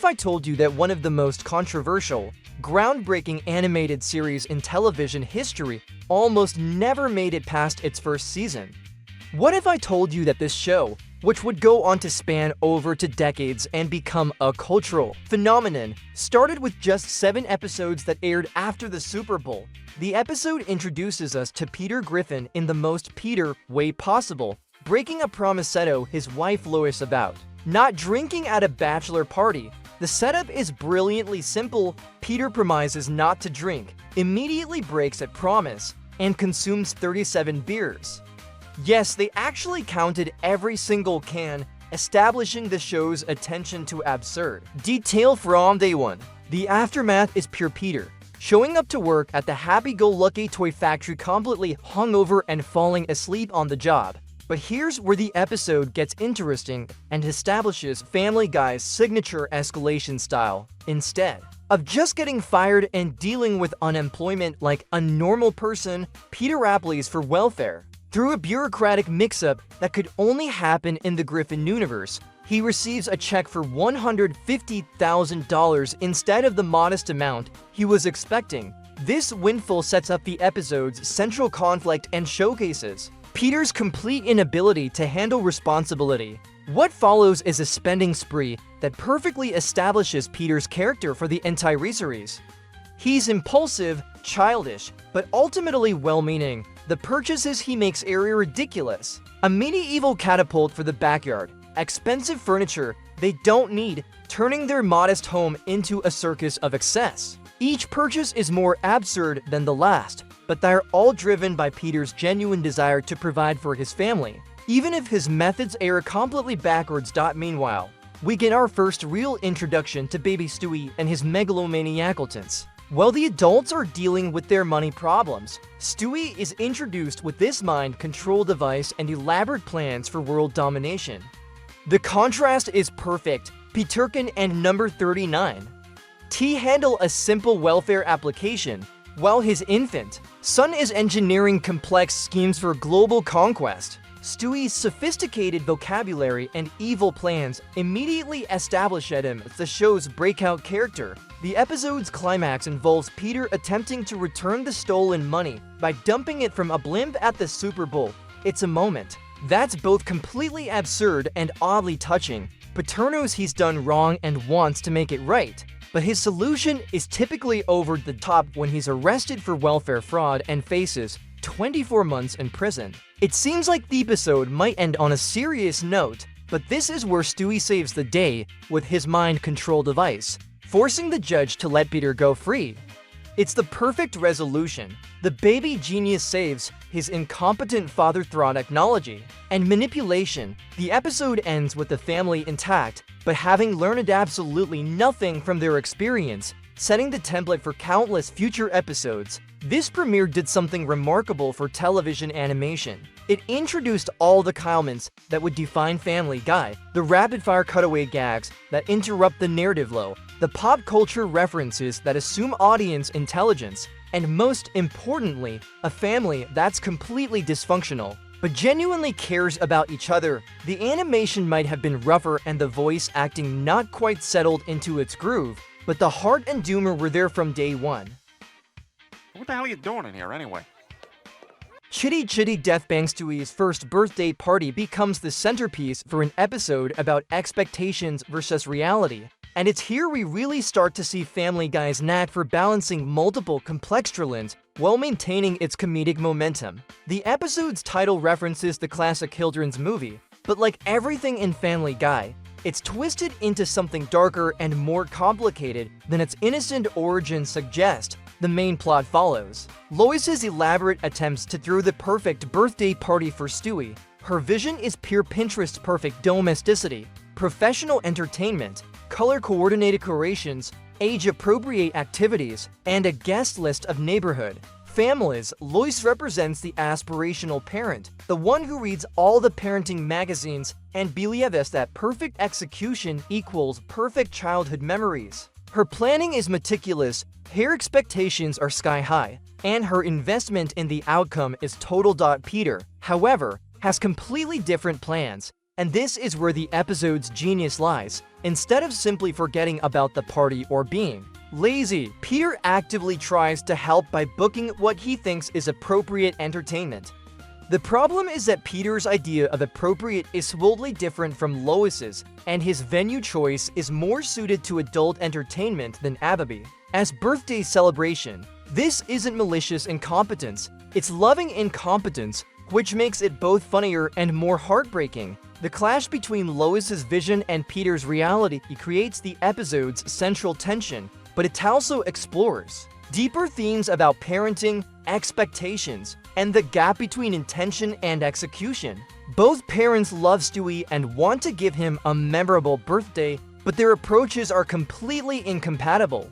if I told you that one of the most controversial, groundbreaking animated series in television history almost never made it past its first season? What if I told you that this show, which would go on to span over 2 decades and become a cultural phenomenon, started with just 7 episodes that aired after the Super Bowl? The episode introduces us to Peter Griffin in the most Peter way possible, breaking a promise set his wife Lois about. Not drinking at a bachelor party. The setup is brilliantly simple. Peter promises not to drink, immediately breaks that promise, and consumes 37 beers. Yes, they actually counted every single can, establishing the show's attention to absurd detail from day one. The aftermath is pure Peter, showing up to work at the happy-go-lucky toy factory completely hungover and falling asleep on the job. But here's where the episode gets interesting and establishes Family Guy's signature escalation style. Instead of just getting fired and dealing with unemployment like a normal person, Peter applies for welfare. Through a bureaucratic mix-up that could only happen in the Griffin universe, he receives a check for $150,000 instead of the modest amount he was expecting. This windfall sets up the episode's central conflict and showcases Peter's complete inability to handle responsibility. What follows is a spending spree that perfectly establishes Peter's character for the entire series. He's impulsive, childish, but ultimately well-meaning. The purchases he makes are ridiculous. A medieval catapult for the backyard, expensive furniture they don't need, turning their modest home into a circus of excess. Each purchase is more absurd than the last, but they're all driven by Peter's genuine desire to provide for his family, even if his methods are completely backwards. Meanwhile, we get our first real introduction to baby Stewie and his megalomaniacaltons. While the adults are dealing with their money problems, Stewie is introduced with this mind control device and elaborate plans for world domination. The contrast is perfect. Peterkin and number 39 T handle a simple welfare application, while his infant son is engineering complex schemes for global conquest. Stewie's sophisticated vocabulary and evil plans immediately establish him as the show's breakout character. The episode's climax involves Peter attempting to return the stolen money by dumping it from a blimp at the Super Bowl. It's a moment that's both completely absurd and oddly touching. Peter knows he's done wrong and wants to make it right, but his solution is typically over the top when he's arrested for welfare fraud and faces 24 months in prison. It seems like the episode might end on a serious note, but this is where Stewie saves the day with his mind control device, forcing the judge to let Peter go free. It's the perfect resolution. The baby genius saves his incompetent father through technology and manipulation. The episode ends with the family intact, but having learned absolutely nothing from their experience, setting the template for countless future episodes. This premiere did something remarkable for television animation. It introduced all the elements that would define Family Guy, the rapid-fire cutaway gags that interrupt the narrative flow, the pop culture references that assume audience intelligence, and most importantly, a family that's completely dysfunctional, but genuinely cares about each other. The animation might have been rougher and the voice acting not quite settled into its groove, but the heart and humor were there from day one. What the hell are you doing in here anyway? Chitty Death Bang Stewie's first birthday party becomes the centerpiece for an episode about expectations versus reality. And it's here we really start to see Family Guy's knack for balancing multiple complex storylines while maintaining its comedic momentum. The episode's title references the classic children's movie, but like everything in Family Guy, it's twisted into something darker and more complicated than its innocent origins suggest. The main plot follows Lois's elaborate attempts to throw the perfect birthday party for Stewie. Her vision is pure Pinterest perfect domesticity, professional entertainment, color-coordinated decorations, age-appropriate activities, and a guest list of neighborhood families. Lois represents the aspirational parent, the one who reads all the parenting magazines and believes that perfect execution equals perfect childhood memories. Her planning is meticulous, her expectations are sky-high, and her investment in the outcome is total. Peter, however, has completely different plans, And this is where the episode's genius lies. Instead of simply forgetting about the party or being lazy, Peter actively tries to help by booking what he thinks is appropriate entertainment. The problem is that Peter's idea of appropriate is wildly different from Lois's, and his venue choice is more suited to adult entertainment than Abby. As birthday celebration, this isn't malicious incompetence, it's loving incompetence, which makes it both funnier and more heartbreaking. The clash between Lois's vision and Peter's reality creates the episode's central tension, but it also explores deeper themes about parenting, expectations, and the gap between intention and execution. Both parents love Stewie and want to give him a memorable birthday, but their approaches are completely incompatible.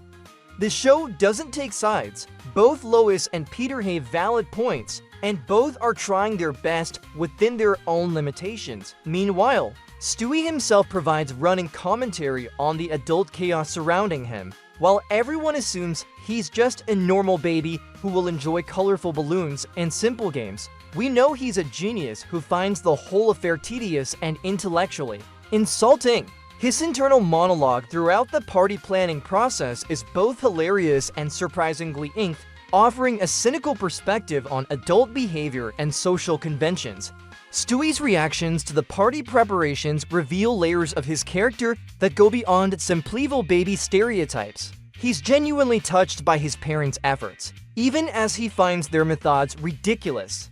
The show doesn't take sides. Both Lois and Peter have valid points, and both are trying their best within their own limitations. Meanwhile, Stewie himself provides running commentary on the adult chaos surrounding him. While everyone assumes he's just a normal baby who will enjoy colorful balloons and simple games, we know he's a genius who finds the whole affair tedious and intellectually insulting. His internal monologue throughout the party planning process is both hilarious and surprisingly inked, offering a cynical perspective on adult behavior and social conventions. Stewie's reactions to the party preparations reveal layers of his character that go beyond simple baby stereotypes. He's genuinely touched by his parents' efforts, even as he finds their methods ridiculous.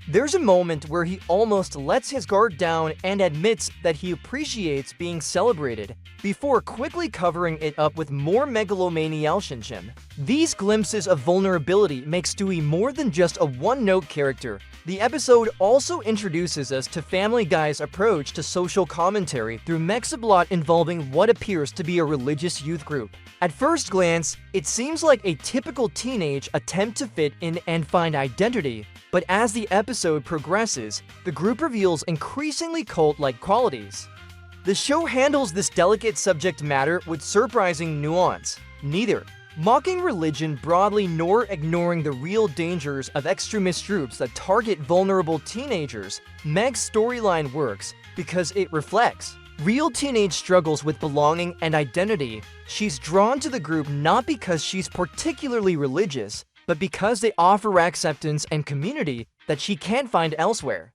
There's a moment where he almost lets his guard down and admits that he appreciates being celebrated, before quickly covering it up with more megalomaniacism. These glimpses of vulnerability make Stewie more than just a one-note character. The episode also introduces us to Family Guy's approach to social commentary through Mexablot involving what appears to be a religious youth group. At first glance, it seems like a typical teenage attempt to fit in and find identity, but as the episode progresses, the group reveals increasingly cult-like qualities. The show handles this delicate subject matter with surprising nuance, neither mocking religion broadly nor ignoring the real dangers of extremist groups that target vulnerable teenagers. Meg's storyline works because it reflects real teenage struggles with belonging and identity. She's drawn to the group not because she's particularly religious, but because they offer acceptance and community that she can't find elsewhere.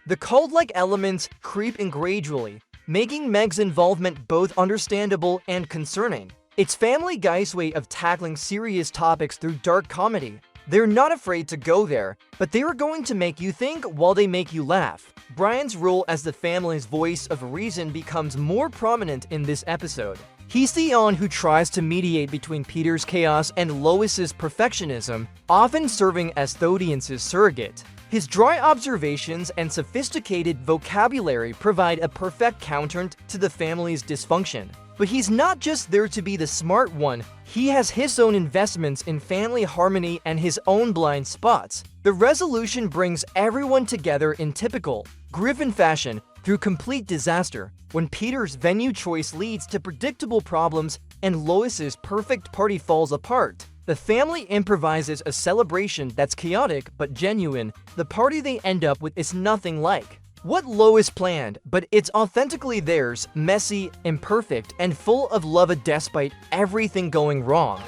The cult-like elements creep in gradually, making Meg's involvement both understandable and concerning. It's Family Guy's way of tackling serious topics through dark comedy. They're not afraid to go there, but they are going to make you think while they make you laugh. Brian's role as the family's voice of reason becomes more prominent in this episode. He's the one who tries to mediate between Peter's chaos and Lois's perfectionism, often serving as the audience's surrogate. His dry observations and sophisticated vocabulary provide a perfect counter to the family's dysfunction. But he's not just there to be the smart one, he has his own investments in family harmony and his own blind spots. The resolution brings everyone together in typical Griffin fashion through complete disaster, when Peter's venue choice leads to predictable problems and Lois's perfect party falls apart. The family improvises a celebration that's chaotic but genuine. The party they end up with is nothing like what Lois planned, but it's authentically theirs, messy, imperfect, and full of love despite everything going wrong.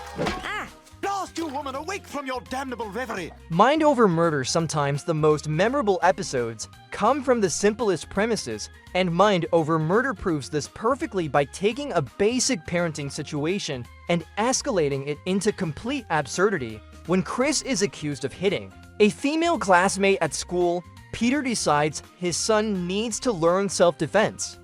Blast you, woman, awake from your damnable reverie! Mind over murder, sometimes the most memorable episodes come from the simplest premises, and Mind over Murder proves this perfectly by taking a basic parenting situation and escalating it into complete absurdity. When Chris is accused of hitting a female classmate at school, Peter decides his son needs to learn self-defense.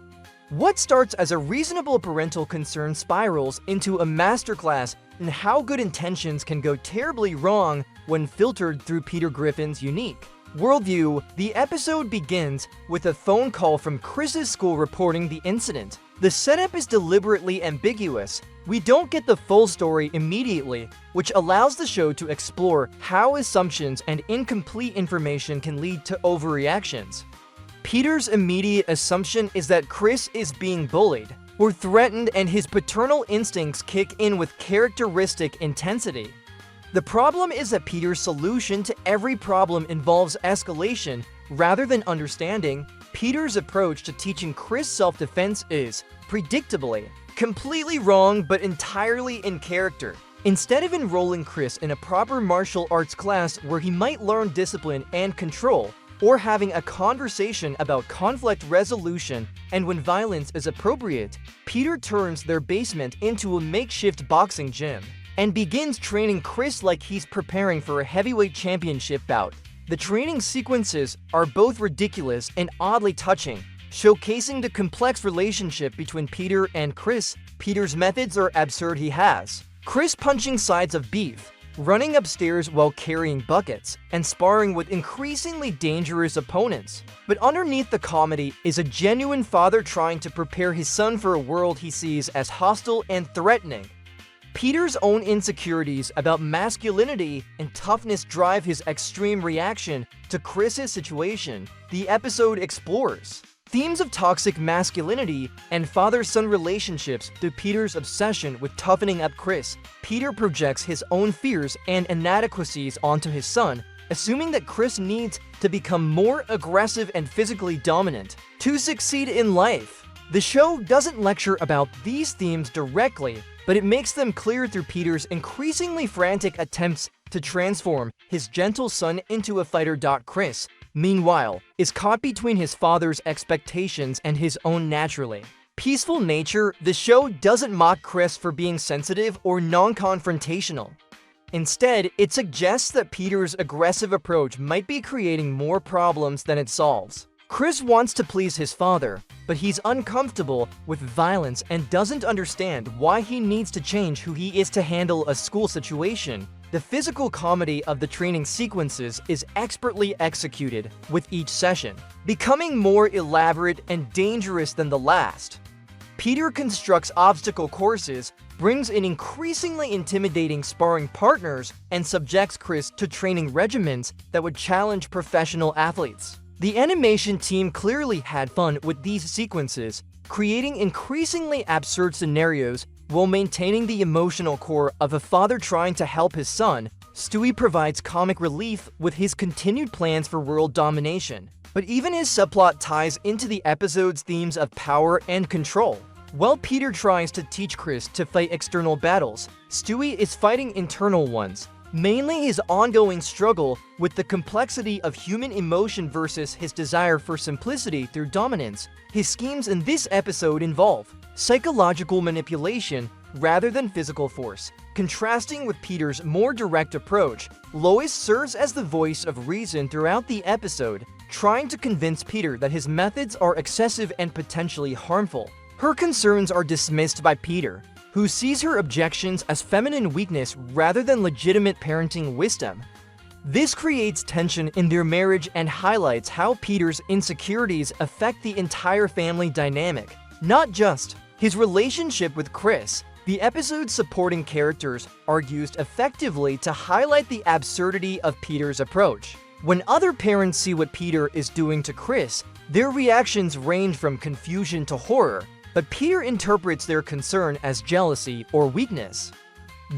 What starts as a reasonable parental concern spirals into a masterclass in how good intentions can go terribly wrong when filtered through Peter Griffin's unique worldview. The episode begins with a phone call from Chris's school reporting the incident. The setup is deliberately ambiguous. We don't get the full story immediately, which allows the show to explore how assumptions and incomplete information can lead to overreactions. Peter's immediate assumption is that Chris is being bullied or threatened, and his paternal instincts kick in with characteristic intensity. The problem is that Peter's solution to every problem involves escalation rather than understanding. Peter's approach to teaching Chris self-defense is, predictably, completely wrong but entirely in character. Instead of enrolling Chris in a proper martial arts class where he might learn discipline and control, or having a conversation about conflict resolution and when violence is appropriate, Peter turns their basement into a makeshift boxing gym and begins training Chris like he's preparing for a heavyweight championship bout. The training sequences are both ridiculous and oddly touching, showcasing the complex relationship between Peter and Chris. Peter's methods are absurd. He has Chris punching sides of beef, running upstairs while carrying buckets, and sparring with increasingly dangerous opponents. But underneath the comedy is a genuine father trying to prepare his son for a world he sees as hostile and threatening. Peter's own insecurities about masculinity and toughness drive his extreme reaction to Chris's situation. The episode explores themes of toxic masculinity and father-son relationships through Peter's obsession with toughening up Chris. Peter projects his own fears and inadequacies onto his son, assuming that Chris needs to become more aggressive and physically dominant to succeed in life. The show doesn't lecture about these themes directly, but it makes them clear through Peter's increasingly frantic attempts to transform his gentle son into a fighter. Chris, meanwhile, is caught between his father's expectations and his own naturally peaceful nature. The show doesn't mock Chris for being sensitive or non-confrontational. Instead, it suggests that Peter's aggressive approach might be creating more problems than it solves. Chris wants to please his father, but he's uncomfortable with violence and doesn't understand why he needs to change who he is to handle a school situation. The physical comedy of the training sequences is expertly executed, with each session becoming more elaborate and dangerous than the last. Peter constructs obstacle courses, brings in increasingly intimidating sparring partners, and subjects Chris to training regimens that would challenge professional athletes. The animation team clearly had fun with these sequences, creating increasingly absurd scenarios while maintaining the emotional core of a father trying to help his son. Stewie provides comic relief with his continued plans for world domination, but even his subplot ties into the episode's themes of power and control. While Peter tries to teach Chris to fight external battles, Stewie is fighting internal ones, mainly his ongoing struggle with the complexity of human emotion versus his desire for simplicity through dominance. His schemes in this episode involve psychological manipulation rather than physical force. Contrasting with Peter's more direct approach, Lois serves as the voice of reason throughout the episode, trying to convince Peter that his methods are excessive and potentially harmful. Her concerns are dismissed by Peter, who sees her objections as feminine weakness rather than legitimate parenting wisdom. This creates tension in their marriage and highlights how Peter's insecurities affect the entire family dynamic, not just his relationship with Chris. The episode's supporting characters are used effectively to highlight the absurdity of Peter's approach. When other parents see what Peter is doing to Chris, their reactions range from confusion to horror, but Peter interprets their concern as jealousy or weakness.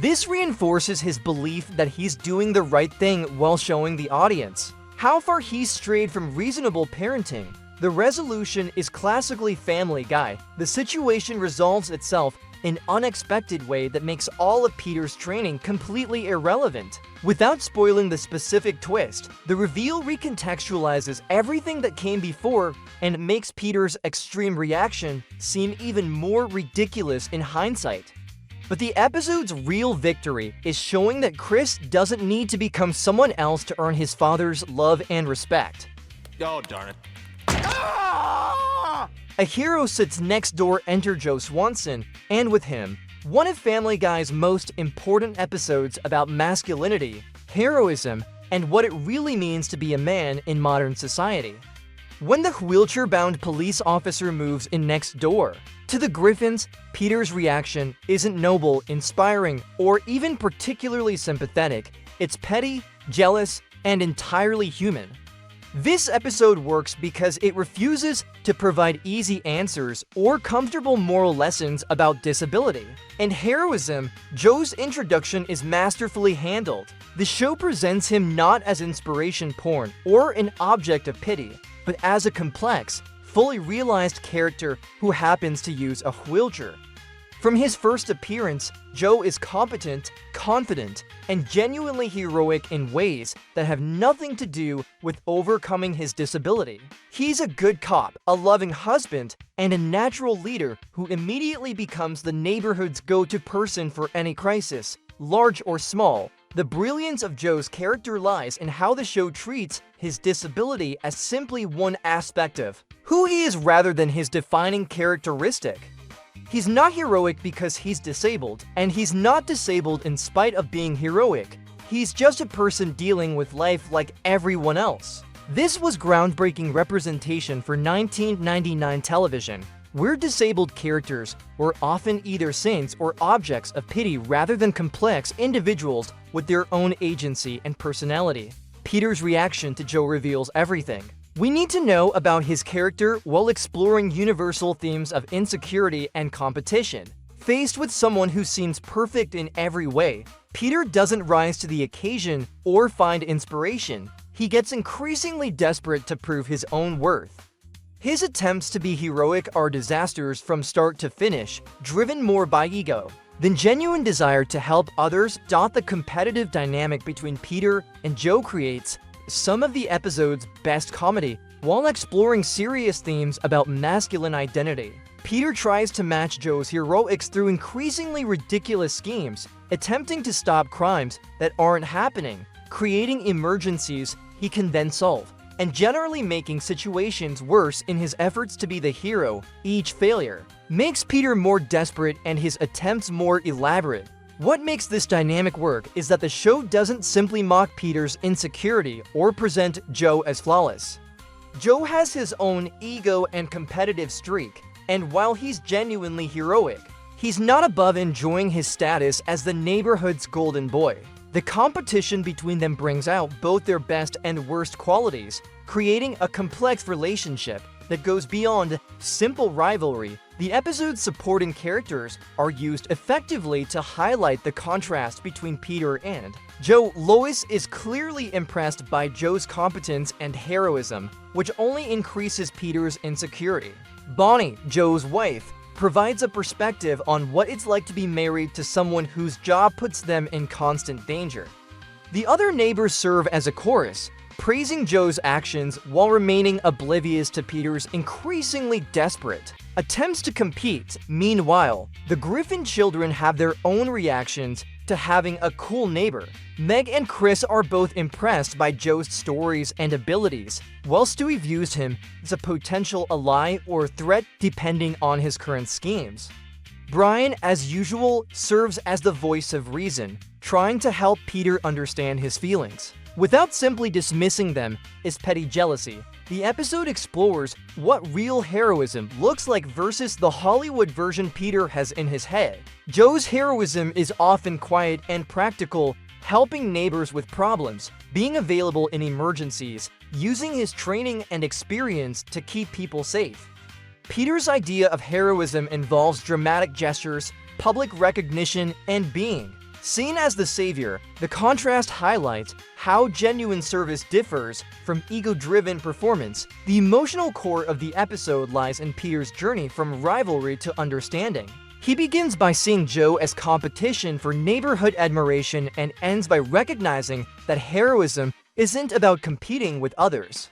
This reinforces his belief that he's doing the right thing while showing the audience how far he's strayed from reasonable parenting. The resolution is classically Family Guy. The situation resolves itself in an unexpected way that makes all of Peter's training completely irrelevant. Without spoiling the specific twist, the reveal recontextualizes everything that came before and makes Peter's extreme reaction seem even more ridiculous in hindsight. But the episode's real victory is showing that Chris doesn't need to become someone else to earn his father's love and respect. Oh, darn it. A hero sits next door. Enter Joe Swanson, and with him, one of Family Guy's most important episodes about masculinity, heroism, and what it really means to be a man in modern society. When the wheelchair-bound police officer moves in next door to the Griffins, Peter's reaction isn't noble, inspiring, or even particularly sympathetic. It's petty, jealous, and entirely human. This episode works because it refuses to provide easy answers or comfortable moral lessons about disability and heroism. Joe's introduction is masterfully handled. The show presents him not as inspiration porn or an object of pity, but as a complex, fully realized character who happens to use a wheelchair. From his first appearance, Joe is competent, confident, and genuinely heroic in ways that have nothing to do with overcoming his disability. He's a good cop, a loving husband, and a natural leader who immediately becomes the neighborhood's go-to person for any crisis, large or small. The brilliance of Joe's character lies in how the show treats his disability as simply one aspect of who he is rather than his defining characteristic. He's not heroic because he's disabled, and he's not disabled in spite of being heroic. He's just a person dealing with life like everyone else. This was groundbreaking representation for 1999 television, where disabled characters were often either saints or objects of pity rather than complex individuals with their own agency and personality. Peter's reaction to Joe reveals everything we need to know about his character while exploring universal themes of insecurity and competition. Faced with someone who seems perfect in every way, Peter doesn't rise to the occasion or find inspiration. He gets increasingly desperate to prove his own worth. His attempts to be heroic are disasters from start to finish, driven more by ego than genuine desire to help others. The competitive dynamic between Peter and Joe creates some of the episode's best comedy while exploring serious themes about masculine identity. Peter tries to match Joe's heroics through increasingly ridiculous schemes, attempting to stop crimes that aren't happening, creating emergencies he can then solve, and generally making situations worse in his efforts to be the hero. Each failure makes Peter more desperate and his attempts more elaborate. What makes this dynamic work is that the show doesn't simply mock Peter's insecurity or present Joe as flawless. Joe has his own ego and competitive streak, and while he's genuinely heroic, he's not above enjoying his status as the neighborhood's golden boy. The competition between them brings out both their best and worst qualities, creating a complex relationship that goes beyond simple rivalry. The episode's supporting characters are used effectively to highlight the contrast between Peter and Joe. Lois is clearly impressed by Joe's competence and heroism, which only increases Peter's insecurity. Bonnie, Joe's wife, provides a perspective on what it's like to be married to someone whose job puts them in constant danger. The other neighbors serve as a chorus, praising Joe's actions while remaining oblivious to Peter's increasingly desperate attempts to compete. Meanwhile, the Griffin children have their own reactions to having a cool neighbor. Meg and Chris are both impressed by Joe's stories and abilities, while Stewie views him as a potential ally or threat depending on his current schemes. Brian, as usual, serves as the voice of reason, trying to help Peter understand his feelings without simply dismissing them as petty jealousy. The episode explores what real heroism looks like versus the Hollywood version Peter has in his head. Joe's heroism is often quiet and practical, helping neighbors with problems, being available in emergencies, using his training and experience to keep people safe. Peter's idea of heroism involves dramatic gestures, public recognition, and being seen as the savior. The contrast highlights how genuine service differs from ego-driven performance. The emotional core of the episode lies in Peter's journey from rivalry to understanding. He begins by seeing Joe as competition for neighborhood admiration and ends by recognizing that heroism isn't about competing with others.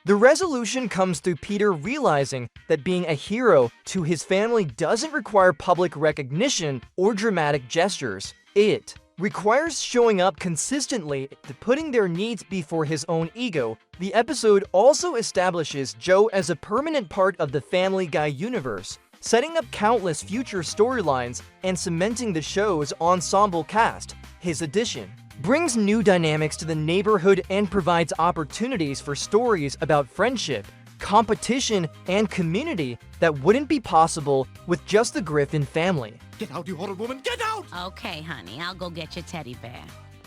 The resolution comes through Peter realizing that being a hero to his family doesn't require public recognition or dramatic gestures. It requires showing up consistently, putting their needs before his own ego. The episode also establishes Joe as a permanent part of the Family Guy universe, setting up countless future storylines and cementing the show's ensemble cast. His addition brings new dynamics to the neighborhood and provides opportunities for stories about friendship, competition, and community that wouldn't be possible with just the Griffin family. Get out, you horrid woman! Get out! Okay, honey, I'll go get your teddy bear.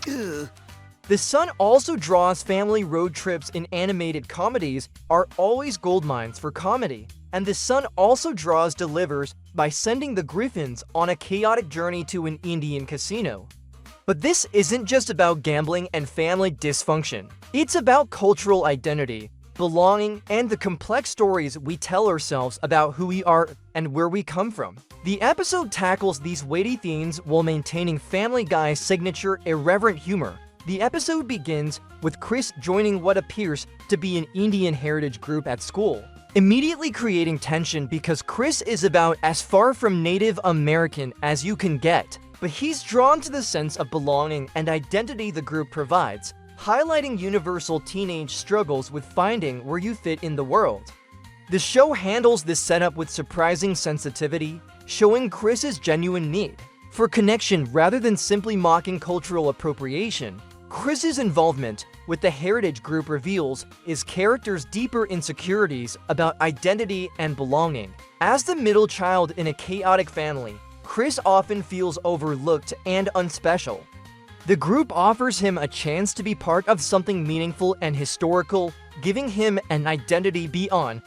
Ugh. The Sun also draws family road trips in animated comedies are always goldmines for comedy, and the Sun also delivers by sending the Griffins on a chaotic journey to an Indian casino. But this isn't just about gambling and family dysfunction. It's about cultural identity, belonging, and the complex stories we tell ourselves about who we are and where we come from. The episode tackles these weighty themes while maintaining Family Guy's signature irreverent humor. The episode begins with Chris joining what appears to be an Indian heritage group at school, immediately creating tension because Chris is about as far from Native American as you can get, but he's drawn to the sense of belonging and identity the group provides, highlighting universal teenage struggles with finding where you fit in the world. The show handles this setup with surprising sensitivity, showing Chris's genuine need for connection rather than simply mocking cultural appropriation. Chris's involvement with the heritage group reveals his character's deeper insecurities about identity and belonging. As the middle child in a chaotic family, Chris often feels overlooked and unspecial. The group offers him a chance to be part of something meaningful and historical, giving him an identity beyond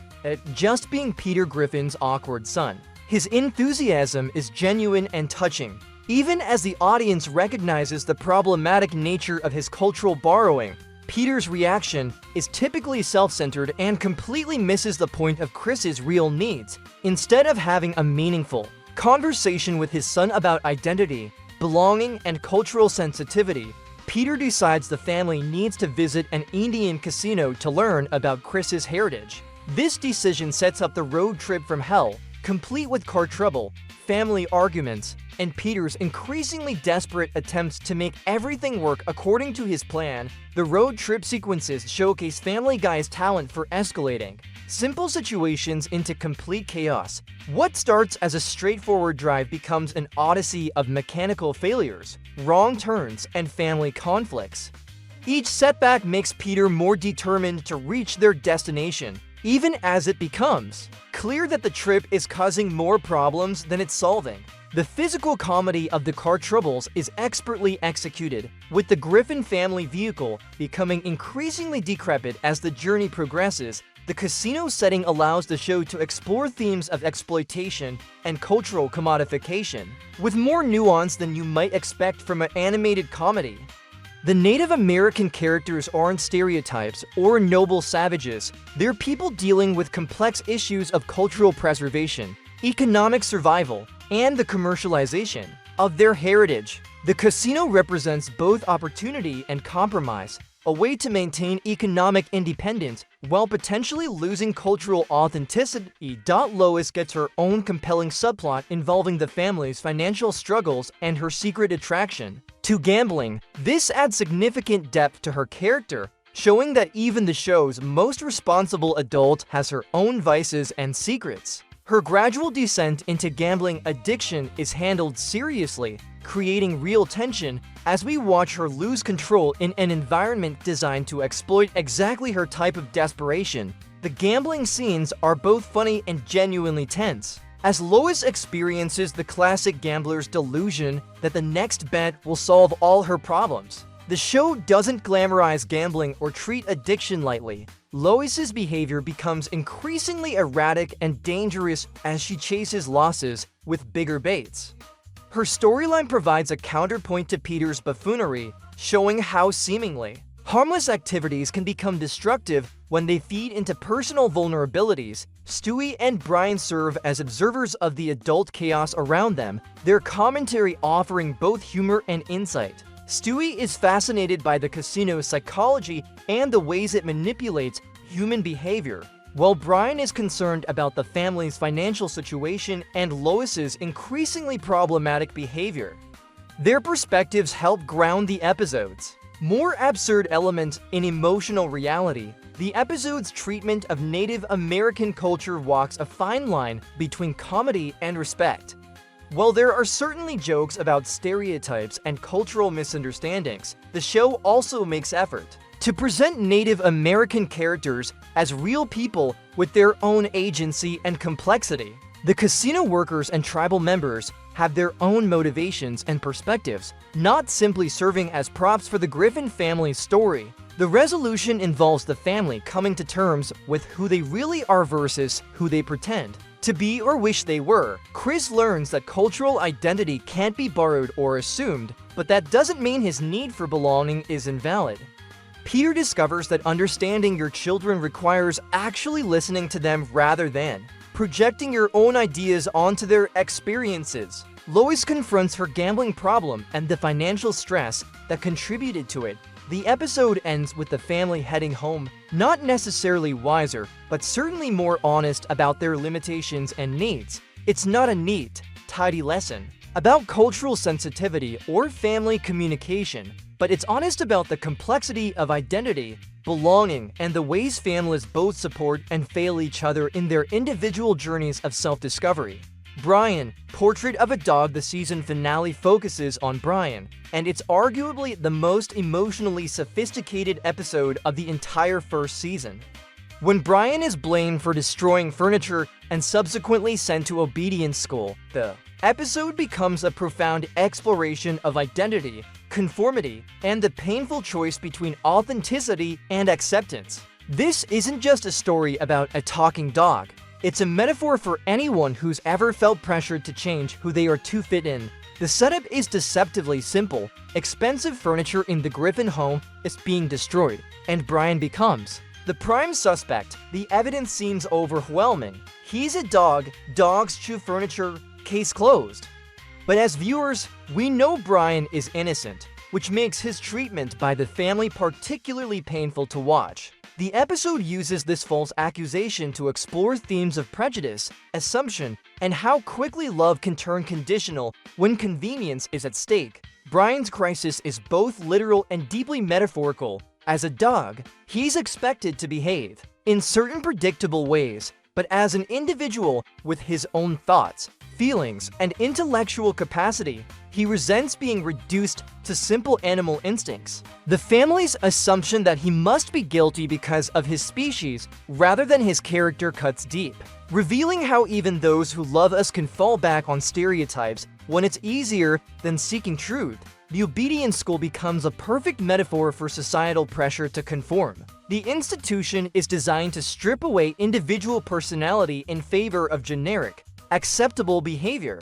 just being Peter Griffin's awkward son. His enthusiasm is genuine and touching, even as the audience recognizes the problematic nature of his cultural borrowing. Peter's reaction is typically self-centered and completely misses the point of Chris's real needs. Instead of having a meaningful conversation with his son about identity, belonging, and cultural sensitivity, Peter decides the family needs to visit an Indian casino to learn about Chris's heritage. This decision sets up the road trip from hell, complete with car trouble, family arguments, and Peter's increasingly desperate attempts to make everything work according to his plan. The road trip sequences showcase Family Guy's talent for escalating simple situations into complete chaos. What starts as a straightforward drive becomes an odyssey of mechanical failures, wrong turns, and family conflicts. Each setback makes Peter more determined to reach their destination, even as it becomes clear that the trip is causing more problems than it's solving. The physical comedy of the car troubles is expertly executed, with the Griffin family vehicle becoming increasingly decrepit as the journey progresses. The casino setting allows the show to explore themes of exploitation and cultural commodification, with more nuance than you might expect from an animated comedy. The Native American characters aren't stereotypes or noble savages. They're people dealing with complex issues of cultural preservation, economic survival, and the commercialization of their heritage. The casino represents both opportunity and compromise, a way to maintain economic independence while potentially losing cultural authenticity. Lois gets her own compelling subplot involving the family's financial struggles and her secret attraction to gambling. This adds significant depth to her character, showing that even the show's most responsible adult has her own vices and secrets. Her gradual descent into gambling addiction is handled seriously, creating real tension as we watch her lose control in an environment designed to exploit exactly her type of desperation. The gambling scenes are both funny and genuinely tense, as Lois experiences the classic gambler's delusion that the next bet will solve all her problems. The show doesn't glamorize gambling or treat addiction lightly. Lois's behavior becomes increasingly erratic and dangerous as she chases losses with bigger baits. Her storyline provides a counterpoint to Peter's buffoonery, showing how seemingly harmless activities can become destructive when they feed into personal vulnerabilities. Stewie and Brian serve as observers of the adult chaos around them, their commentary offering both humor and insight. Stewie is fascinated by the casino's psychology and the ways it manipulates human behavior, while Brian is concerned about the family's financial situation and Lois's increasingly problematic behavior. Their perspectives help ground the episodes. More absurd elements in emotional reality. The episode's treatment of Native American culture walks a fine line between comedy and respect. While there are certainly jokes about stereotypes and cultural misunderstandings, the show also makes effort to present Native American characters as real people with their own agency and complexity. The casino workers and tribal members have their own motivations and perspectives, not simply serving as props for the Griffin family's story. The resolution involves the family coming to terms with who they really are versus who they pretend to be or wish they were. Chris learns that cultural identity can't be borrowed or assumed, but that doesn't mean his need for belonging is invalid. Peter discovers that understanding your children requires actually listening to them rather than projecting your own ideas onto their experiences. Lois confronts her gambling problem and the financial stress that contributed to it. The episode ends with the family heading home, not necessarily wiser, but certainly more honest about their limitations and needs. It's not a neat, tidy lesson about cultural sensitivity or family communication, but it's honest about the complexity of identity, belonging, and the ways families both support and fail each other in their individual journeys of self-discovery. Brian, Portrait of a Dog. The season finale focuses on Brian, and it's arguably the most emotionally sophisticated episode of the entire first season. When Brian is blamed for destroying furniture and subsequently sent to obedience school, the episode becomes a profound exploration of identity, conformity, and the painful choice between authenticity and acceptance. This isn't just a story about a talking dog. It's a metaphor for anyone who's ever felt pressured to change who they are to fit in. The setup is deceptively simple. Expensive furniture in the Griffin home is being destroyed, and Brian becomes the prime suspect. The evidence seems overwhelming. He's a dog, dogs chew furniture, case closed. But as viewers, we know Brian is innocent, which makes his treatment by the family particularly painful to watch. The episode uses this false accusation to explore themes of prejudice, assumption, and how quickly love can turn conditional when convenience is at stake. Brian's crisis is both literal and deeply metaphorical. As a dog, he's expected to behave in certain predictable ways, but as an individual with his own thoughts, feelings, and intellectual capacity, he resents being reduced to simple animal instincts. The family's assumption that he must be guilty because of his species rather than his character cuts deep, revealing how even those who love us can fall back on stereotypes when it's easier than seeking truth. The obedience school becomes a perfect metaphor for societal pressure to conform. The institution is designed to strip away individual personality in favor of generic, acceptable behavior.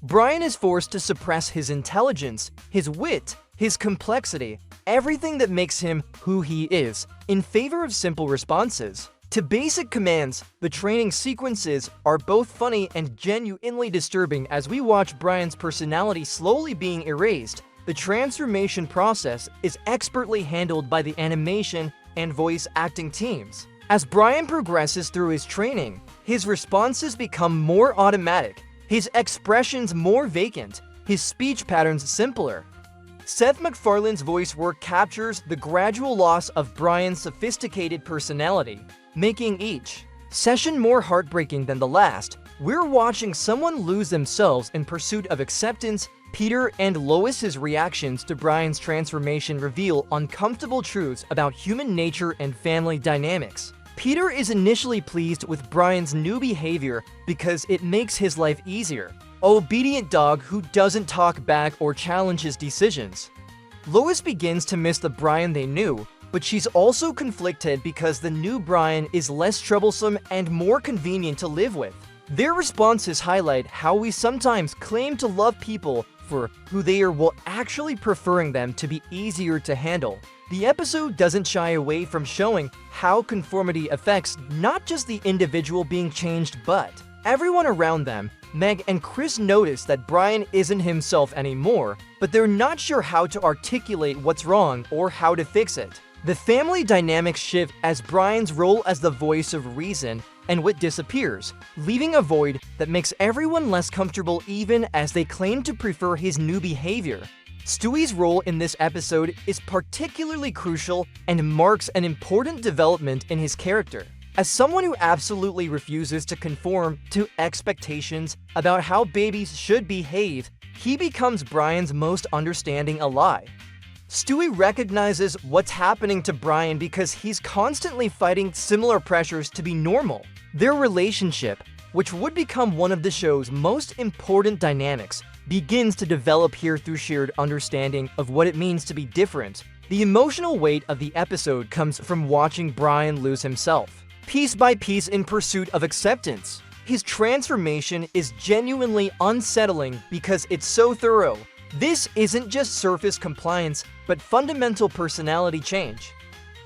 Brian is forced to suppress his intelligence, his wit, his complexity, everything that makes him who he is, in favor of simple responses to basic commands. The training sequences are both funny and genuinely disturbing as we watch Brian's personality slowly being erased. The transformation process is expertly handled by the animation and voice acting teams. As Brian progresses through his training, his responses become more automatic, his expressions more vacant, his speech patterns simpler. Seth MacFarlane's voice work captures the gradual loss of Brian's sophisticated personality, making each session more heartbreaking than the last. We're watching someone lose themselves in pursuit of acceptance. Peter and Lois's reactions to Brian's transformation reveal uncomfortable truths about human nature and family dynamics. Peter is initially pleased with Brian's new behavior because it makes his life easier. Obedient dog who doesn't talk back or challenge his decisions. Lois begins to miss the Brian they knew, but she's also conflicted because the new Brian is less troublesome and more convenient to live with. Their responses highlight how we sometimes claim to love people for who they are while actually preferring them to be easier to handle. The episode doesn't shy away from showing how conformity affects not just the individual being changed but everyone around them. Meg and Chris notice that Brian isn't himself anymore, but they're not sure how to articulate what's wrong or how to fix it. The family dynamics shift as Brian's role as the voice of reason and wit disappears, leaving a void that makes everyone less comfortable even as they claim to prefer his new behavior. Stewie's role in this episode is particularly crucial and marks an important development in his character. As someone who absolutely refuses to conform to expectations about how babies should behave, he becomes Brian's most understanding ally. Stewie recognizes what's happening to Brian because he's constantly fighting similar pressures to be normal. Their relationship, which would become one of the show's most important dynamics, begins to develop here through shared understanding of what it means to be different. The emotional weight of the episode comes from watching Brian lose himself, piece by piece in pursuit of acceptance. His transformation is genuinely unsettling because it's so thorough. This isn't just surface compliance, but fundamental personality change.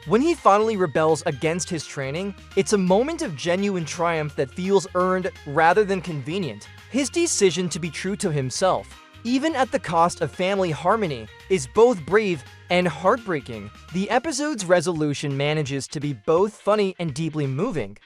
When he finally rebels against his training, it's a moment of genuine triumph that feels earned rather than convenient. His decision to be true to himself, even at the cost of family harmony, is both brave and heartbreaking. The episode's resolution manages to be both funny and deeply moving.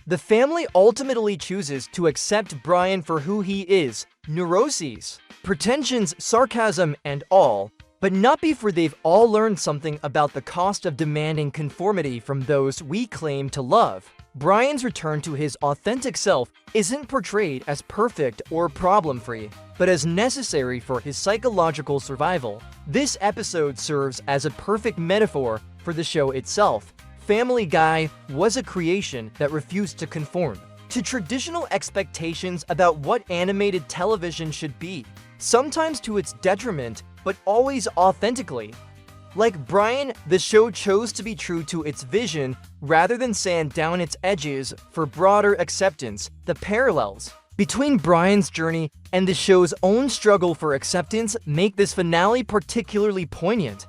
The family ultimately chooses to accept Brian for who he is, neuroses, pretensions, sarcasm, and all, but not before they've all learned something about the cost of demanding conformity from those we claim to love. Brian's return to his authentic self isn't portrayed as perfect or problem-free, but as necessary for his psychological survival. This episode serves as a perfect metaphor for the show itself. Family Guy was a creation that refused to conform to traditional expectations about what animated television should be, sometimes to its detriment, but always authentically. Like Brian, the show chose to be true to its vision rather than sand down its edges for broader acceptance. The parallels between Brian's journey and the show's own struggle for acceptance make this finale particularly poignant.